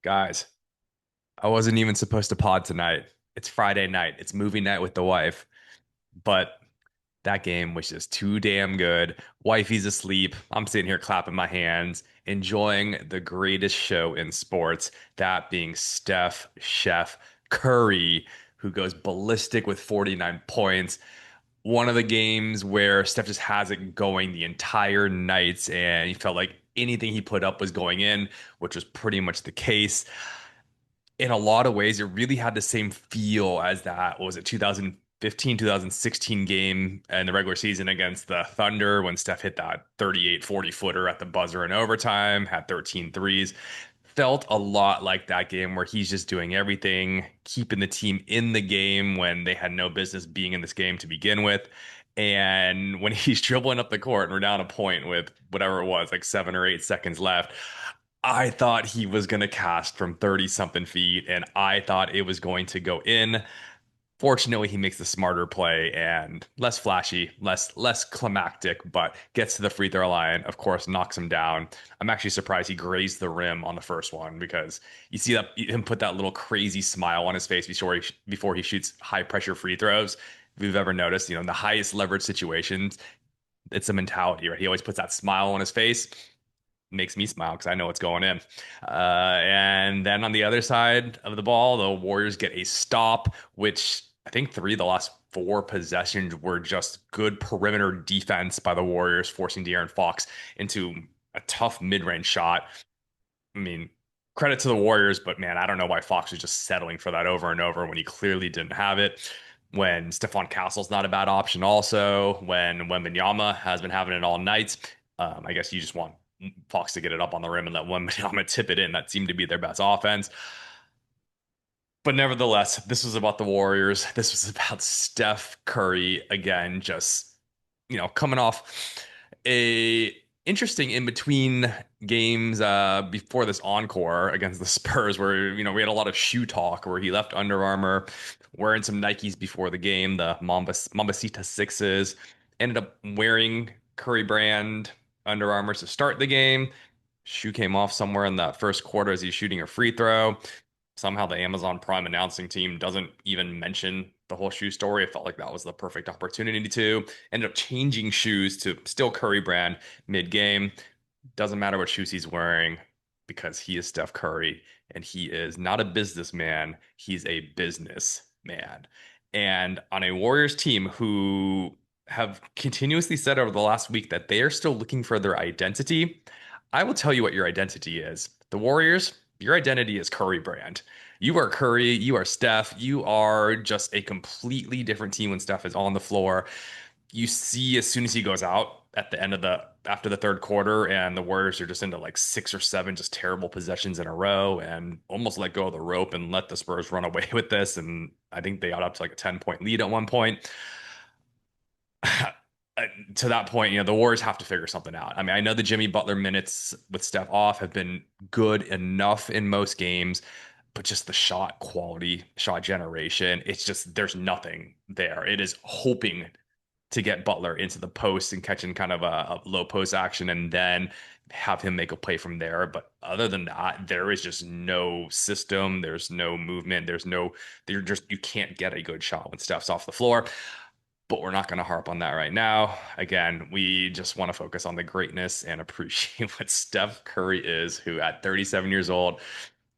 Guys, I wasn't even supposed to pod tonight. It's Friday night. It's movie night with the wife. But that game was just too damn good. Wifey's asleep. I'm sitting here clapping my hands, enjoying the greatest show in sports, that being Steph Chef Curry, who goes ballistic with 49 points. One of the games where Steph just has it going the entire night, and he felt like anything he put up was going in, which was pretty much the case in a lot of ways, it really had the same feel as that, what was it, 2015, 2016 game in the regular season against the Thunder when Steph hit that 38, 40 footer at the buzzer in overtime, had 13 threes. Felt a lot like that game where he's just doing everything, keeping the team in the game when they had no business being in this game to begin with. And when he's dribbling up the court and we're down a point with whatever it was, like 7 or 8 seconds left, I thought he was going to cast from 30 something feet and I thought it was going to go in. Fortunately, he makes the smarter play and less flashy, less climactic, but gets to the free throw line, of course, knocks him down. I'm actually surprised he grazed the rim on the first one because you see that him put that little crazy smile on his face before he shoots high pressure free throws. If you've ever noticed, in the highest leverage situations, it's a mentality, right? He always puts that smile on his face, makes me smile because I know it's going in. And then on the other side of the ball, the Warriors get a stop, which I think three of the last four possessions were just good perimeter defense by the Warriors, forcing De'Aaron Fox into a tough mid-range shot. I mean, credit to the Warriors, but man, I don't know why Fox was just settling for that over and over when he clearly didn't have it. When Stephon Castle's not a bad option, also when Wembenyama has been having it all night. I guess you just want Fox to get it up on the rim and let Wembenyama tip it in. That seemed to be their best offense. But nevertheless, this was about the Warriors. This was about Steph Curry again, just coming off a interesting in between games before this encore against the Spurs, where we had a lot of shoe talk, where he left Under Armour wearing some Nikes before the game, the Mambasita sixes, ended up wearing Curry brand Under Armour to start the game. Shoe came off somewhere in that first quarter as he's shooting a free throw. Somehow the Amazon Prime announcing team doesn't even mention the whole shoe story. It felt like that was the perfect opportunity to. Ended up changing shoes to still Curry brand mid-game. Doesn't matter what shoes he's wearing because he is Steph Curry and he is not a businessman. He's a businessman. And on a Warriors team who have continuously said over the last week that they are still looking for their identity, I will tell you what your identity is. The Warriors, your identity is Curry brand. You are Curry, you are Steph, you are just a completely different team when Steph is on the floor. You see as soon as he goes out at the end of the after the third quarter and the Warriors are just into like 6 or 7 just terrible possessions in a row and almost let go of the rope and let the Spurs run away with this. And I think they got up to like a 10-point lead at one point. To that point, the Warriors have to figure something out. I mean, I know the Jimmy Butler minutes with Steph off have been good enough in most games, but just the shot quality, shot generation, it's just there's nothing there. It is hoping to get Butler into the post and catching kind of a low post action and then have him make a play from there. But other than that, there is just no system. There's no movement. You can't get a good shot when Steph's off the floor. But we're not going to harp on that right now. Again, we just want to focus on the greatness and appreciate what Steph Curry is, who at 37 years old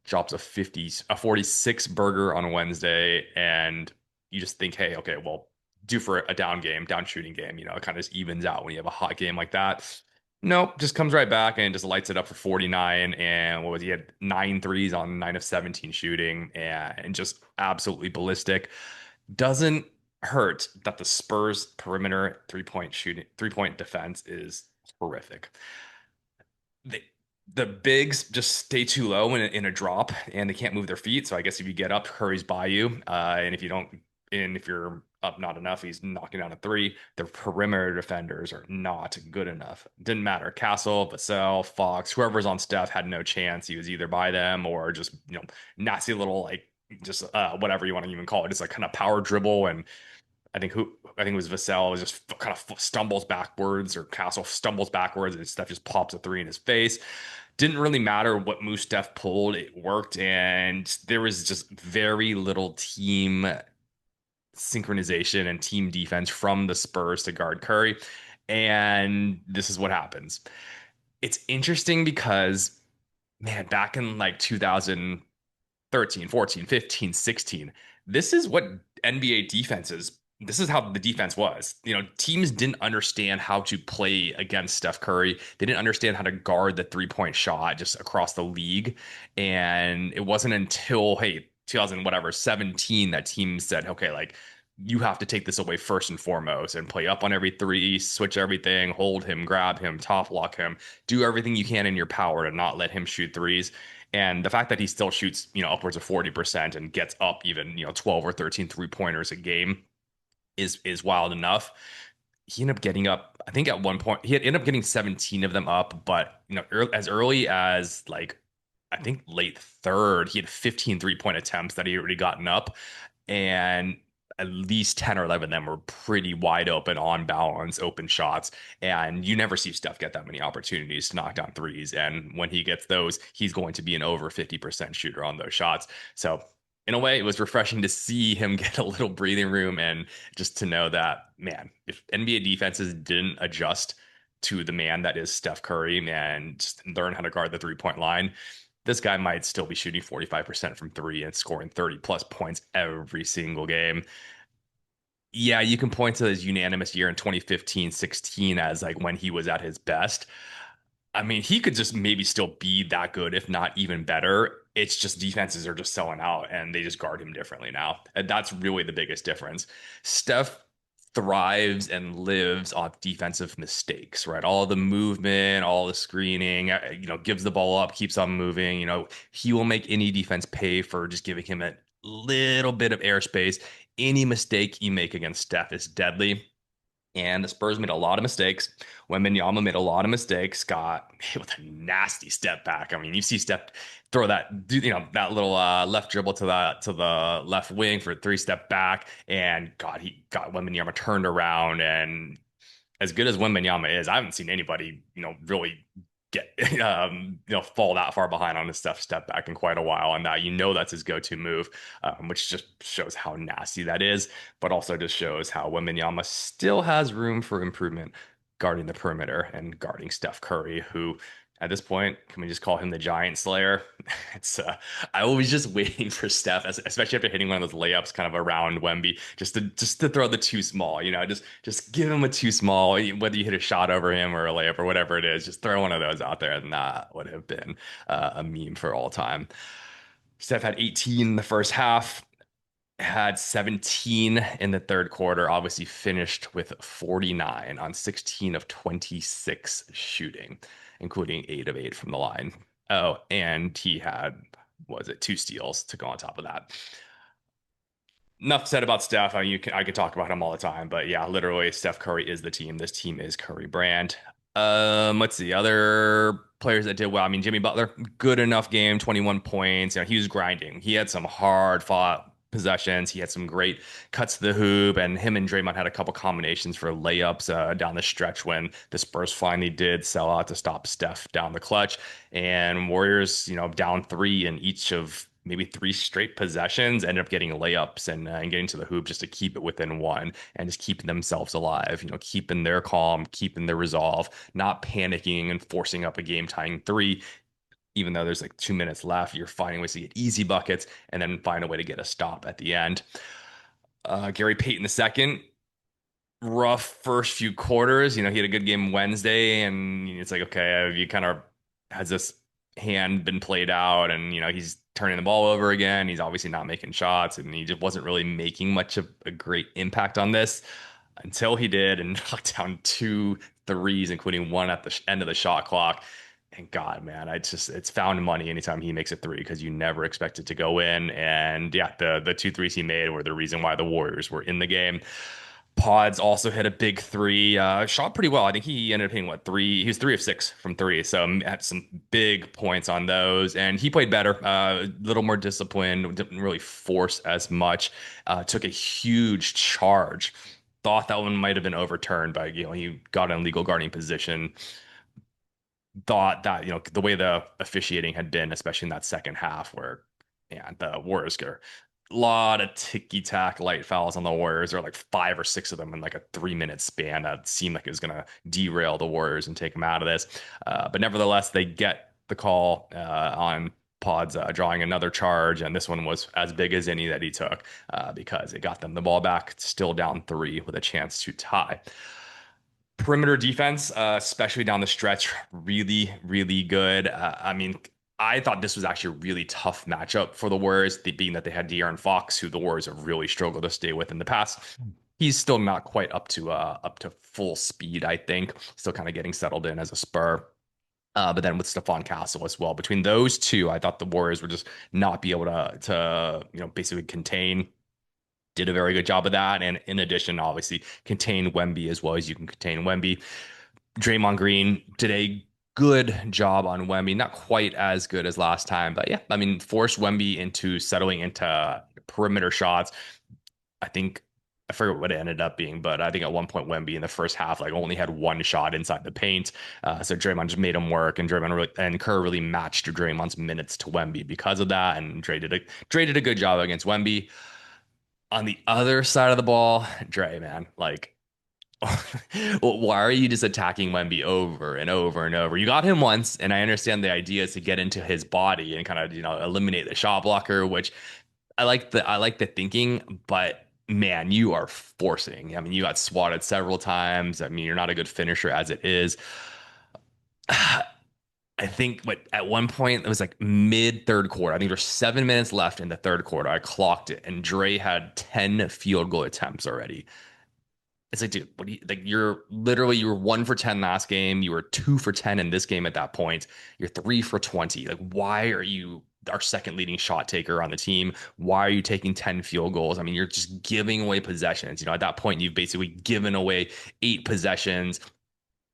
drops a 46 burger on Wednesday. And you just think, hey, okay, well, due for a down shooting game, it kind of just evens out when you have a hot game like that. Nope, just comes right back and just lights it up for 49. And what was he had 9 threes on 9 of 17 shooting and just absolutely ballistic. Doesn't hurt that the Spurs perimeter three point defense is horrific. They, the bigs just stay too low in a drop and they can't move their feet. So I guess if you get up, Curry's by you. And if you don't, and if you're up not enough, he's knocking down a three. The perimeter defenders are not good enough. Didn't matter. Castle, Vassell, Fox, whoever's on Steph had no chance. He was either by them or just, nasty little like just whatever you want to even call it. It's like kind of power dribble and I think it was Vassell just kind of stumbles backwards, or Castle stumbles backwards, and Steph just pops a three in his face. Didn't really matter what move Steph pulled, it worked, and there was just very little team synchronization and team defense from the Spurs to guard Curry. And this is what happens. It's interesting because, man, back in like 2013, 14, 15, 16, this is what NBA defenses, this is how the defense was. Teams didn't understand how to play against Steph Curry. They didn't understand how to guard the three-point shot just across the league. And it wasn't until, hey, 2000 whatever 17 that teams said, okay, like you have to take this away first and foremost and play up on every three, switch everything, hold him, grab him, top lock him, do everything you can in your power to not let him shoot threes. And the fact that he still shoots, upwards of 40% and gets up even, 12 or 13 three-pointers a game is wild enough. He ended up getting up, I think at one point, he had ended up getting 17 of them up, but as early as like I think late third, he had 15 three-point attempts that he already gotten up. And at least 10 or 11 of them were pretty wide open, on balance, open shots. And you never see Steph get that many opportunities to knock down threes. And when he gets those, he's going to be an over 50% shooter on those shots. So, in a way, it was refreshing to see him get a little breathing room and just to know that, man, if NBA defenses didn't adjust to the man that is Steph Curry and just learn how to guard the 3-point line, this guy might still be shooting 45% from three and scoring 30 plus points every single game. Yeah, you can point to his unanimous year in 2015, 16 as like when he was at his best. I mean, he could just maybe still be that good, if not even better. It's just defenses are just selling out and they just guard him differently now. And that's really the biggest difference. Steph thrives and lives off defensive mistakes, right? All the movement, all the screening, gives the ball up, keeps on moving. He will make any defense pay for just giving him a little bit of airspace. Any mistake you make against Steph is deadly. And the Spurs made a lot of mistakes. Wembenyama made a lot of mistakes, got hit with a nasty step back. I mean, you see Steph throw that little left dribble to the left wing for a three-step back, and God, he got Wembenyama turned around. And as good as Wembenyama is, I haven't seen anybody, really get fall that far behind on his stuff step back in quite a while. And that that's his go-to move, which just shows how nasty that is, but also just shows how Wembenyama still has room for improvement guarding the perimeter and guarding Steph Curry, who at this point, can we just call him the Giant Slayer? It's I was just waiting for Steph, especially after hitting one of those layups kind of around Wemby, just to throw the too small, just give him a too small, whether you hit a shot over him or a layup or whatever it is, just throw one of those out there, and that would have been a meme for all time. Steph had 18 in the first half, had 17 in the third quarter, obviously finished with 49 on 16 of 26 shooting, including 8 of 8 from the line. Oh, and he had, was it, 2 steals to go on top of that. Enough said about Steph. I could talk about him all the time, but yeah, literally, Steph Curry is the team. This team is Curry brand. Let's see, other players that did well. I mean, Jimmy Butler, good enough game, 21 points. He was grinding. He had some hard fought possessions. He had some great cuts to the hoop, and him and Draymond had a couple combinations for layups down the stretch when the Spurs finally did sell out to stop Steph down the clutch. And Warriors, down three in each of maybe 3 straight possessions, ended up getting layups and getting to the hoop just to keep it within one and just keeping themselves alive, keeping their calm, keeping their resolve, not panicking and forcing up a game tying three. Even though there's like 2 minutes left, you're finding ways to get easy buckets and then find a way to get a stop at the end. Gary Payton II, rough first few quarters. He had a good game Wednesday, and it's like, okay, have you kind of has this hand been played out? And he's turning the ball over again. He's obviously not making shots, and he just wasn't really making much of a great impact on this until he did and knocked down 2 threes, including one at the end of the shot clock. And God, man, it's found money anytime he makes a three because you never expect it to go in. And yeah, the 2 threes he made were the reason why the Warriors were in the game. Pods also hit a big three, shot pretty well. I think he ended up hitting what three? He was 3 of 6 from three, so had some big points on those. And he played better, a little more disciplined, didn't really force as much. Took a huge charge. Thought that one might have been overturned, but he got an illegal guarding position. Thought that the way the officiating had been, especially in that second half, where yeah, the Warriors get a lot of ticky tack light fouls on the Warriors. There are like 5 or 6 of them in like a 3 minute span that seemed like it was going to derail the Warriors and take them out of this. But nevertheless, they get the call on Pods drawing another charge, and this one was as big as any that he took because it got them the ball back, still down three with a chance to tie. Perimeter defense, especially down the stretch, really, really good. I mean, I thought this was actually a really tough matchup for the Warriors, being that they had De'Aaron Fox, who the Warriors have really struggled to stay with in the past. He's still not quite up to full speed, I think. Still kind of getting settled in as a Spur. But then with Stephon Castle as well. Between those two, I thought the Warriors would just not be able to basically contain. Did a very good job of that. And in addition, obviously, contain Wemby as well as you can contain Wemby. Draymond Green did a good job on Wemby, not quite as good as last time, but yeah, I mean, forced Wemby into settling into perimeter shots. I think I forget what it ended up being, but I think at one point Wemby in the first half like only had one shot inside the paint. So Draymond just made him work, and Draymond really, and Kerr really matched Draymond's minutes to Wemby because of that, and Dre did a good job against Wemby. On the other side of the ball, Dre, man, like well, why are you just attacking Wemby over and over and over? You got him once, and I understand the idea is to get into his body and kind of, eliminate the shot blocker, which I like the thinking, but man, you are forcing. I mean, you got swatted several times. I mean, you're not a good finisher as it is. I think what at one point it was like mid third quarter. I think there's 7 minutes left in the third quarter. I clocked it, and Dre had 10 field goal attempts already. It's like, dude, what do you like? You were 1 for 10 last game. You were 2 for 10 in this game at that point. You're 3 for 20. Like, why are you our second leading shot taker on the team? Why are you taking 10 field goals? I mean, you're just giving away possessions. At that point, you've basically given away 8 possessions.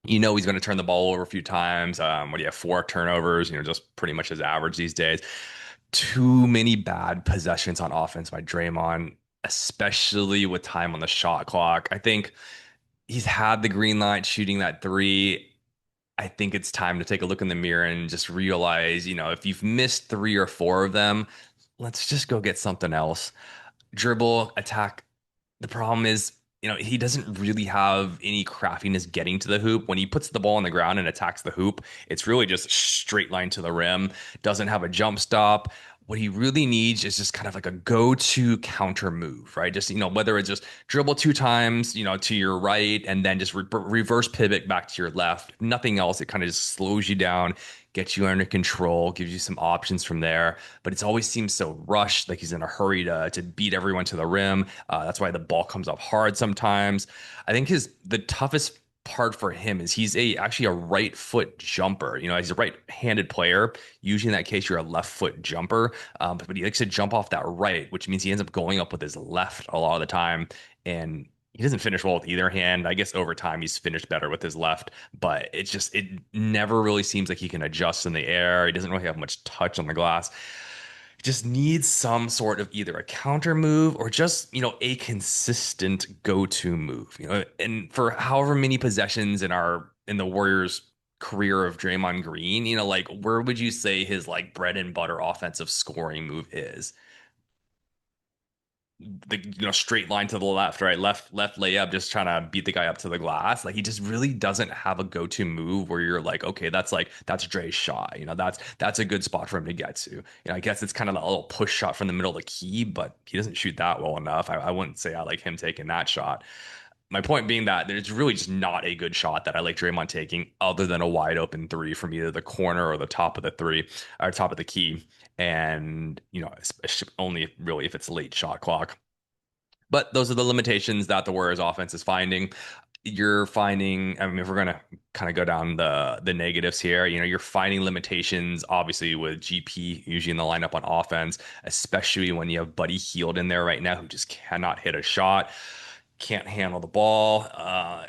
He's going to turn the ball over a few times. What do you have? 4 turnovers, just pretty much his average these days. Too many bad possessions on offense by Draymond, especially with time on the shot clock. I think he's had the green light shooting that three. I think it's time to take a look in the mirror and just realize, if you've missed 3 or 4 of them, let's just go get something else. Dribble, attack. The problem is, he doesn't really have any craftiness getting to the hoop. When he puts the ball on the ground and attacks the hoop, it's really just a straight line to the rim. Doesn't have a jump stop. What he really needs is just kind of like a go-to counter move, right? Just, whether it's just dribble 2 times, to your right and then just reverse pivot back to your left. If nothing else, it kind of just slows you down, gets you under control, gives you some options from there. But it's always seems so rushed, like he's in a hurry to beat everyone to the rim. That's why the ball comes off hard sometimes. I think the toughest part for him is he's actually a right foot jumper. He's a right-handed player. Usually in that case, you're a left foot jumper. But he likes to jump off that right, which means he ends up going up with his left a lot of the time. And he doesn't finish well with either hand. I guess over time he's finished better with his left, but it never really seems like he can adjust in the air. He doesn't really have much touch on the glass. Just needs some sort of either a counter move or just, a consistent go-to move. And for however many possessions in the Warriors career of Draymond Green, like where would you say his like bread and butter offensive scoring move is? The straight line to the left, right? Left layup, just trying to beat the guy up to the glass. Like he just really doesn't have a go-to move where you're like, okay, that's Dre's shot. That's a good spot for him to get to. I guess it's kind of a little push shot from the middle of the key, but he doesn't shoot that well enough. I wouldn't say I like him taking that shot. My point being that there's really just not a good shot that I like Draymond taking other than a wide open three from either the corner or the top of the three or top of the key. And, only really if it's late shot clock. But those are the limitations that the Warriors offense is finding. You're finding, I mean, if we're gonna kind of go down the negatives here, you're finding limitations obviously with GP usually in the lineup on offense, especially when you have Buddy Hield in there right now who just cannot hit a shot. can't handle the ball.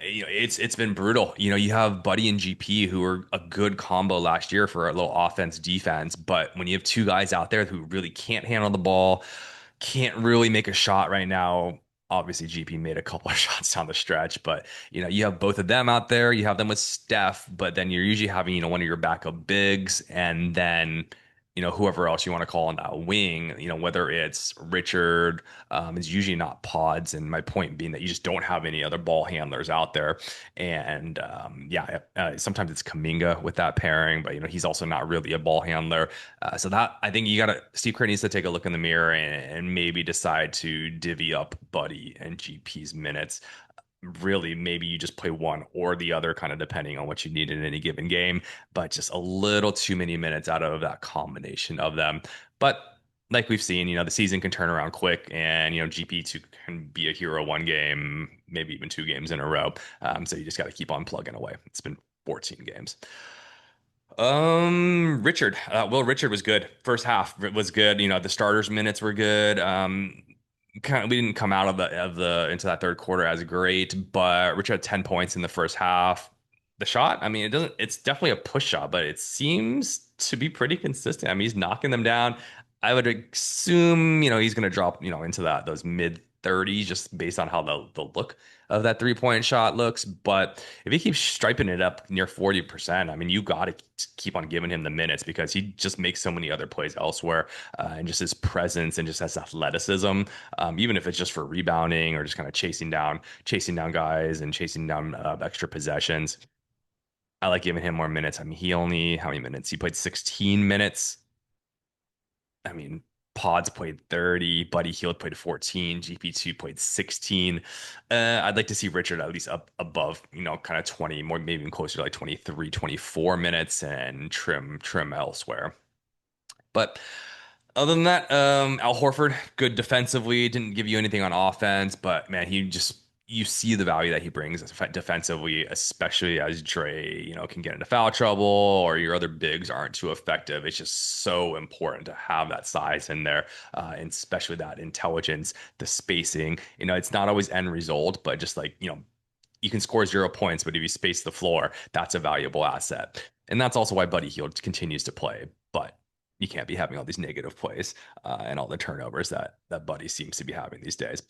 It's been brutal. You have Buddy and GP who were a good combo last year for a little offense defense, but when you have two guys out there who really can't handle the ball, can't really make a shot right now. Obviously, GP made a couple of shots down the stretch, but you have both of them out there. You have them with Steph, but then you're usually having one of your backup bigs, and then whoever else you want to call on that wing. Whether it's Richard, is usually not Pods, and my point being that you just don't have any other ball handlers out there. And yeah, sometimes it's Kaminga with that pairing, but he's also not really a ball handler. So that I think Steve Kerr needs to take a look in the mirror and maybe decide to divvy up Buddy and GP's minutes. Really, maybe you just play one or the other, kind of depending on what you need in any given game, but just a little too many minutes out of that combination of them. But like we've seen, the season can turn around quick, and GP2 can be a hero one game, maybe even two games in a row. So you just got to keep on plugging away. It's been 14 games. Will Richard was good. First half was good. The starters minutes were good. We didn't come out of the into that third quarter as great, but Richard had 10 points in the first half. The shot, I mean, it's definitely a push shot, but it seems to be pretty consistent. I mean, he's knocking them down. I would assume, he's going to drop, into those mid 30s just based on how the look of that 3-point shot looks. But if he keeps striping it up near 40%, I mean, you got to keep on giving him the minutes because he just makes so many other plays elsewhere. And just his presence and just his athleticism, even if it's just for rebounding or just kind of chasing down guys and chasing down extra possessions. I like giving him more minutes. I mean, how many minutes? He played 16 minutes. I mean, Pods played 30, Buddy Hield played 14, GP2 played 16. I'd like to see Richard at least up above, kind of 20, more maybe even closer to like 23, 24 minutes and trim elsewhere. But other than that, Al Horford, good defensively, didn't give you anything on offense, but man, you see the value that he brings defensively, especially as Dre, can get into foul trouble or your other bigs aren't too effective. It's just so important to have that size in there, and especially that intelligence, the spacing. It's not always end result, but just like, you can score 0 points, but if you space the floor, that's a valuable asset. And that's also why Buddy Hield continues to play. But you can't be having all these negative plays and all the turnovers that Buddy seems to be having these days.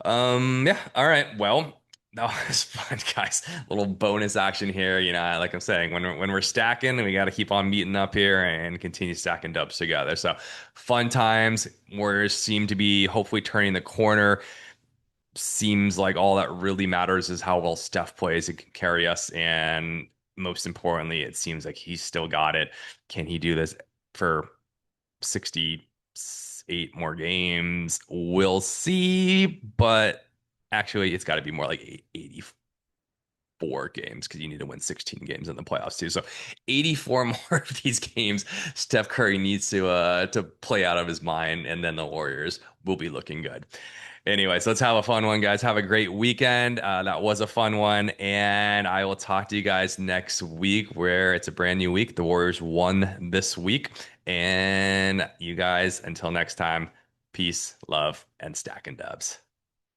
Yeah. All right. Well, that was fun, guys. Little bonus action here. Like I'm saying, when we're stacking, we got to keep on meeting up here and continue stacking dubs together. So fun times. Warriors seem to be hopefully turning the corner. Seems like all that really matters is how well Steph plays. It can carry us, and most importantly, it seems like he's still got it. Can he do this for 68 more games? We'll see, but actually, it's got to be more like 84 games because you need to win 16 games in the playoffs too. So 84 more of these games, Steph Curry needs to play out of his mind, and then the Warriors will be looking good. Anyways, let's have a fun one, guys. Have a great weekend. That was a fun one, and I will talk to you guys next week where it's a brand new week. The Warriors won this week, and you guys, until next time, peace, love, and stack and dubs.